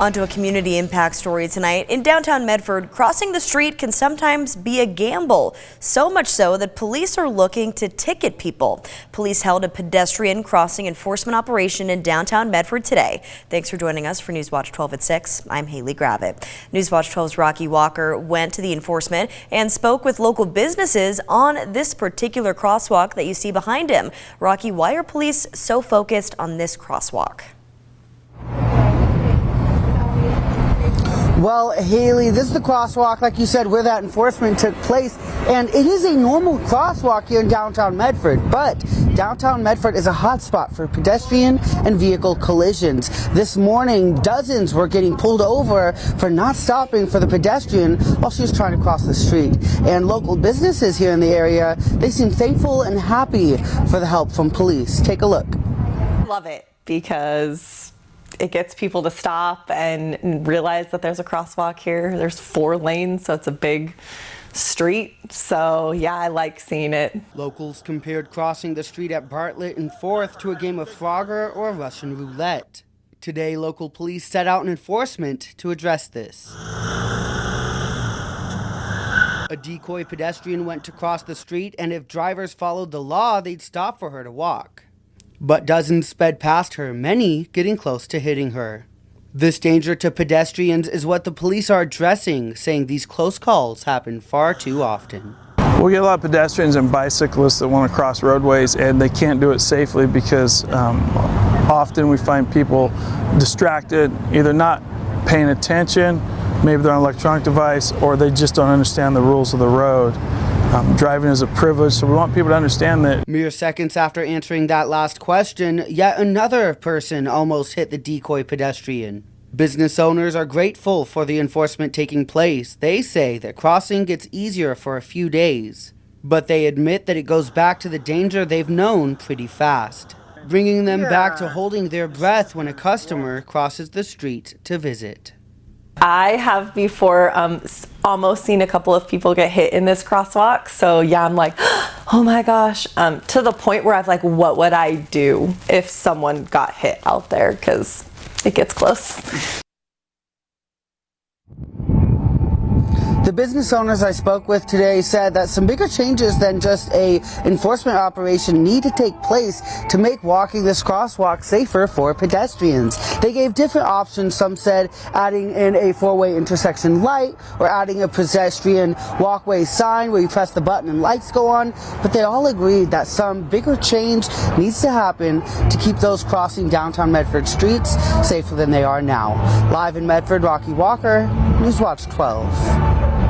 Onto a community impact story tonight. In downtown Medford, crossing the street can sometimes be a gamble. So much so that police are looking to ticket people. Police held a pedestrian crossing enforcement operation in downtown Medford today. Thanks for joining us for Newswatch 12 at 6. I'm Haley Gravitt. Newswatch 12's Rocky Walker went to the enforcement and spoke with local businesses on this particular crosswalk that you see behind him. Rocky, why are police so focused on this crosswalk? Well, Haley, this is the crosswalk, like you said, where that enforcement took place, and it is a normal crosswalk here in downtown Medford, but downtown Medford is a hotspot for pedestrian and vehicle collisions. This morning, dozens were getting pulled over for not stopping for the pedestrian while she was trying to cross the street. And local businesses here in the area, they seem thankful and happy for the help from police. Take a look. Love it because it gets people to stop and realize that there's a crosswalk here. There's 4 lanes, so it's a big street. So yeah, I like seeing it. Locals compared crossing the street at Bartlett and 4th to a game of Frogger or Russian roulette. Today, local police set out an enforcement to address this. A decoy pedestrian went to cross the street, and if drivers followed the law, they'd stop for her to walk. But dozens sped past her, many getting close to hitting her. This danger to pedestrians is what the police are addressing, saying these close calls happen far too often. We get a lot of pedestrians and bicyclists that want to cross roadways, and they can't do it safely because often we find people distracted, either not paying attention, maybe they're on an electronic device, or they just don't understand the rules of the road. Driving is a privilege, so we want people to understand that. Mere seconds after answering that last question, yet another person almost hit the decoy pedestrian. Business owners are grateful for the enforcement taking place. They say that crossing gets easier for a few days, but they admit that it goes back to the danger they've known pretty fast, bringing them back to holding their breath when a customer crosses the street to visit. I have before almost seen a couple of people get hit in this crosswalk. So yeah, I'm like, oh my gosh, to the point where I've like, what would I do if someone got hit out there? Because it gets close. The business owners I spoke with today said that some bigger changes than just a enforcement operation need to take place to make walking this crosswalk safer for pedestrians. They gave different options. Some said adding in a 4-way intersection light or adding a pedestrian walkway sign where you press the button and lights go on, but they all agreed that some bigger change needs to happen to keep those crossing downtown Medford streets safer than they are now. Live in Medford, Rocky Walker, Newswatch 12.